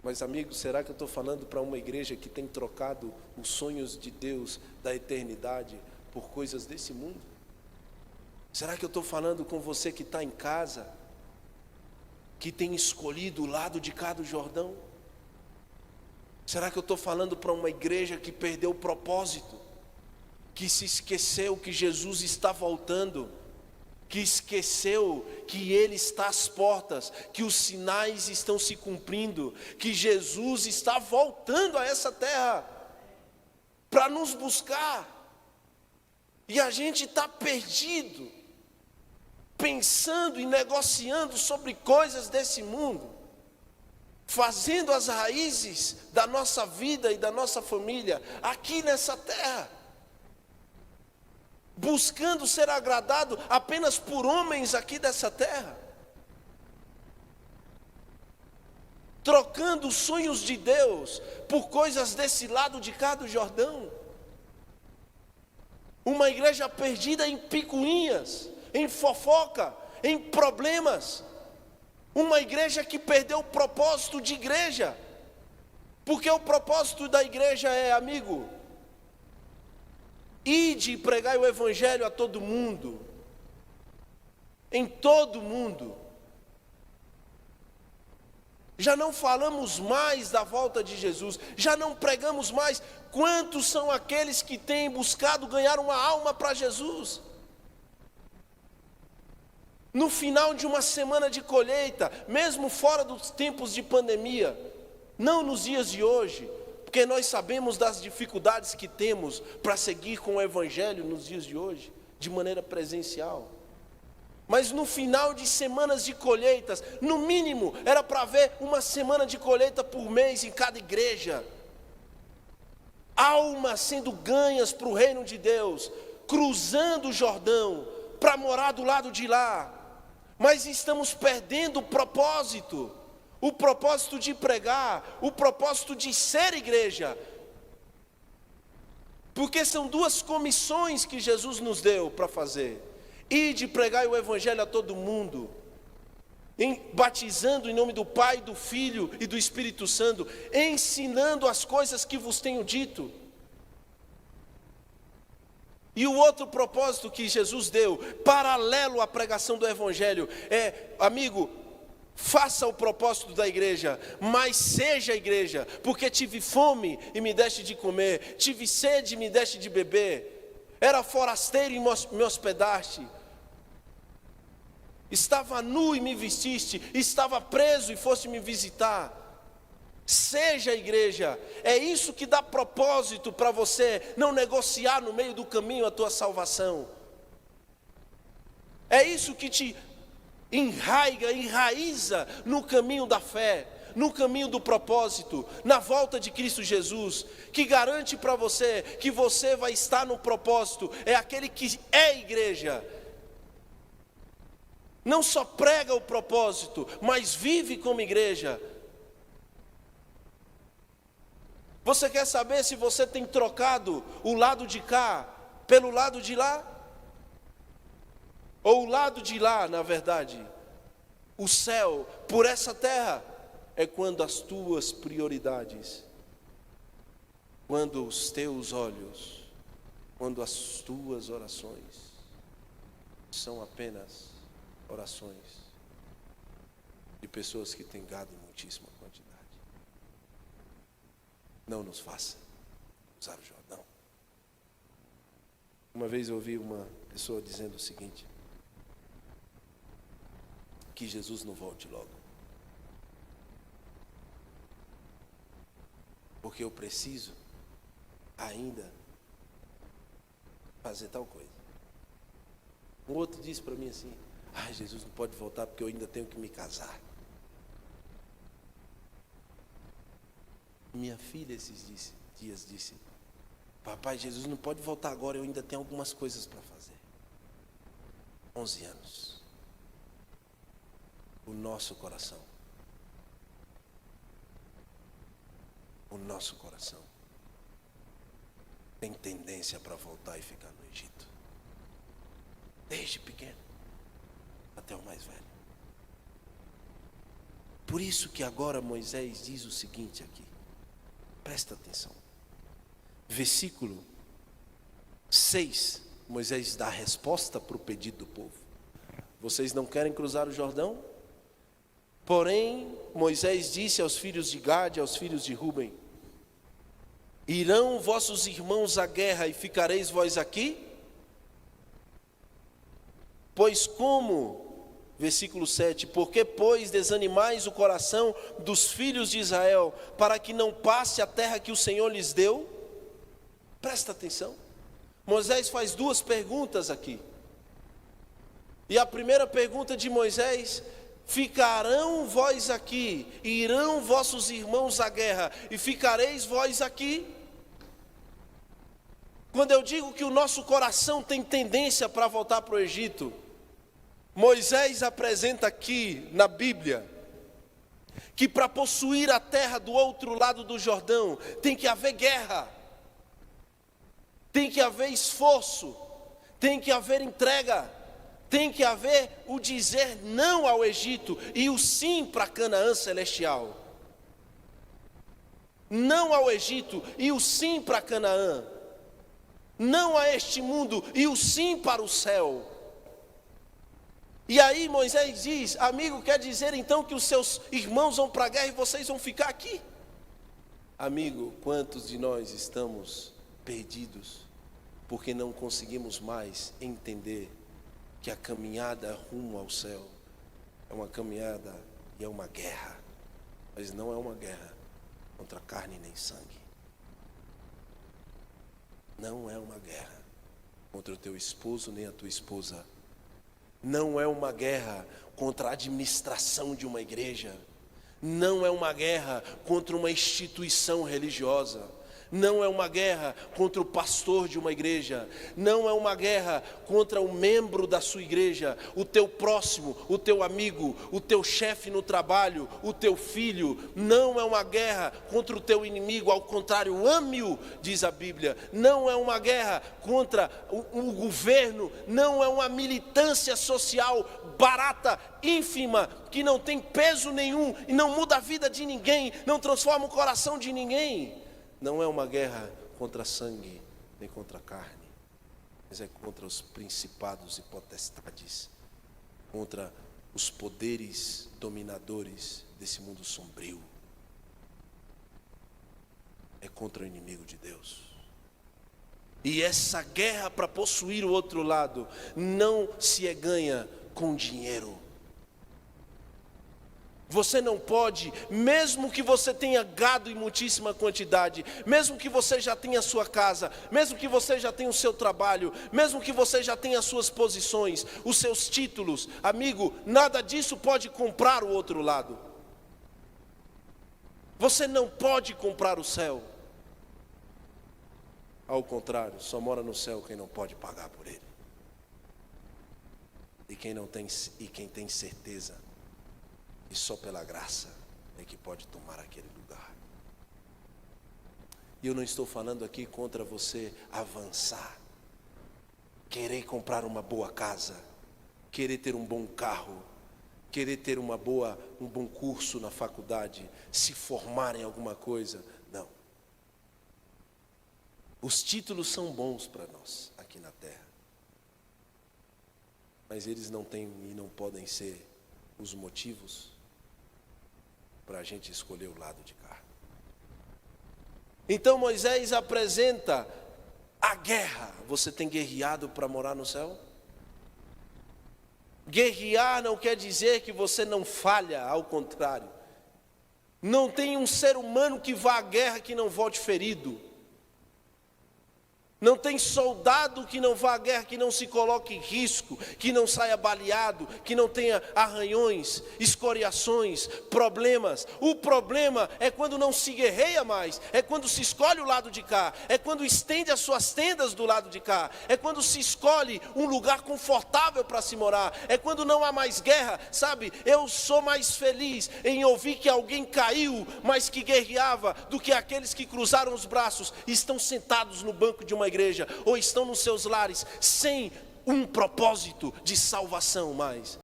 Mas amigo, será que eu estou falando para uma igreja que tem trocado os sonhos de Deus da eternidade por coisas desse mundo? Será que eu estou falando com você que está em casa, que tem escolhido o lado de cá do Jordão? Será que eu estou falando para uma igreja que perdeu o propósito, que se esqueceu que Jesus está voltando, que esqueceu que Ele está às portas, que os sinais estão se cumprindo, que Jesus está voltando a essa terra para nos buscar, e a gente está perdido, pensando e negociando sobre coisas desse mundo, fazendo as raízes da nossa vida e da nossa família aqui nessa terra, buscando ser agradado apenas por homens aqui dessa terra, trocando os sonhos de Deus por coisas desse lado de cá do Jordão. Uma igreja perdida em picuinhas, em fofoca, em problemas. Uma igreja que perdeu o propósito de igreja, porque o propósito da igreja é, amigo, ide e pregai o evangelho a todo mundo, em todo mundo. Já não falamos mais da volta de Jesus, já não pregamos mais. Quantos são aqueles que têm buscado ganhar uma alma para Jesus? No final de uma semana de colheita, mesmo fora dos tempos de pandemia, não nos dias de hoje, porque nós sabemos das dificuldades que temos para seguir com o evangelho nos dias de hoje, de maneira presencial. Mas no final de semanas de colheitas, no mínimo, era para haver uma semana de colheita por mês em cada igreja. Almas sendo ganhas para o reino de Deus, cruzando o Jordão, para morar do lado de lá. Mas estamos perdendo o propósito de pregar, o propósito de ser igreja. Porque são duas comissões que Jesus nos deu para fazer. Ide pregar o evangelho a todo mundo, batizando em nome do Pai, do Filho e do Espírito Santo, ensinando as coisas que vos tenho dito. E o outro propósito que Jesus deu, paralelo à pregação do evangelho, é, amigo, faça o propósito da igreja, mas seja igreja, porque tive fome e me deste de comer, tive sede e me deste de beber, era forasteiro e me hospedaste, estava nu e me vestiste, estava preso e foste me visitar. Seja igreja, é isso que dá propósito para você não negociar no meio do caminho a tua salvação. É isso que te enraiza no caminho da fé, no caminho do propósito, na volta de Cristo Jesus, que garante para você que você vai estar no propósito. É aquele que é igreja, não só prega o propósito, mas vive como igreja. Você quer saber se você tem trocado o lado de cá pelo lado de lá? Ou o lado de lá, na verdade, o céu por essa terra? É quando as tuas prioridades, quando os teus olhos, quando as tuas orações são apenas orações de pessoas que têm gado em muitíssima quantidade. Não nos faça usar o Jordão. Uma vez eu ouvi uma pessoa dizendo o seguinte: que Jesus não volte logo, porque eu preciso ainda fazer tal coisa. Um outro disse para mim assim: Jesus não pode voltar porque eu ainda tenho que me casar. Minha filha esses dias disse: papai, Jesus não pode voltar agora, eu ainda tenho algumas coisas para fazer. 11 anos. O nosso coração tem tendência para voltar e ficar no Egito, desde pequeno até o mais velho. Por isso que agora Moisés diz o seguinte aqui, presta atenção. Versículo 6, Moisés dá a resposta para o pedido do povo. Vocês não querem cruzar o Jordão? Porém, Moisés disse aos filhos de Gade, aos filhos de Ruben: irão vossos irmãos à guerra e ficareis vós aqui? Pois como, versículo 7, porque pois desanimais o coração dos filhos de Israel, para que não passe a terra que o Senhor lhes deu? Presta atenção, Moisés faz duas perguntas aqui. E a primeira pergunta de Moisés: ficarão vós aqui, irão vossos irmãos à guerra, e ficareis vós aqui? Quando eu digo que o nosso coração tem tendência para voltar para o Egito, Moisés apresenta aqui na Bíblia que para possuir a terra do outro lado do Jordão tem que haver guerra, tem que haver esforço, tem que haver entrega, tem que haver o dizer não ao Egito e o sim para Canaã celestial. Não ao Egito e o sim para Canaã. Não a este mundo e o sim para o céu. E aí Moisés diz: amigo, quer dizer então que os seus irmãos vão para a guerra e vocês vão ficar aqui? Amigo, quantos de nós estamos perdidos porque não conseguimos mais entender que a caminhada rumo ao céu é uma caminhada e é uma guerra, mas não é uma guerra contra carne nem sangue. Não é uma guerra contra o teu esposo nem a tua esposa. Não é uma guerra contra a administração de uma igreja. Não é uma guerra contra uma instituição religiosa. Não é uma guerra contra o pastor de uma igreja. Não é uma guerra contra o membro da sua igreja, o teu próximo, o teu amigo, o teu chefe no trabalho, o teu filho. Não é uma guerra contra o teu inimigo, ao contrário, ame-o, diz a Bíblia. Não é uma guerra contra o governo, não é uma militância social barata, ínfima, que não tem peso nenhum e não muda a vida de ninguém, não transforma o coração de ninguém. Não é uma guerra contra sangue, nem contra carne, mas é contra os principados e potestades, contra os poderes dominadores desse mundo sombrio. É contra o inimigo de Deus. E essa guerra para possuir o outro lado não se ganha com dinheiro. Você não pode, mesmo que você tenha gado em muitíssima quantidade, mesmo que você já tenha a sua casa, mesmo que você já tenha o seu trabalho, mesmo que você já tenha as suas posições, os seus títulos, amigo, nada disso pode comprar o outro lado. Você não pode comprar o céu. Ao contrário, só mora no céu quem não pode pagar por ele. E quem tem certeza e só pela graça é que pode tomar aquele lugar. E eu não estou falando aqui contra você avançar, querer comprar uma boa casa, querer ter um bom carro, querer ter um bom curso na faculdade, se formar em alguma coisa. Não. Os títulos são bons para nós aqui na terra, mas eles não têm e não podem ser os motivos para a gente escolher o lado de cá. Então Moisés apresenta a guerra. Você tem guerreado para morar no céu? Guerrear não quer dizer que você não falha, ao contrário. Não tem um ser humano que vá à guerra que não volte ferido. Não tem soldado que não vá à guerra, que não se coloque em risco, que não saia baleado, que não tenha arranhões, escoriações, problemas. O problema é quando não se guerreia mais, é quando se escolhe o lado de cá, é quando estende as suas tendas do lado de cá, é quando se escolhe um lugar confortável para se morar, é quando não há mais guerra, sabe? Eu sou mais feliz em ouvir que alguém caiu, mas que guerreava, do que aqueles que cruzaram os braços e estão sentados no banco de uma igreja, ou estão nos seus lares sem um propósito de salvação mais.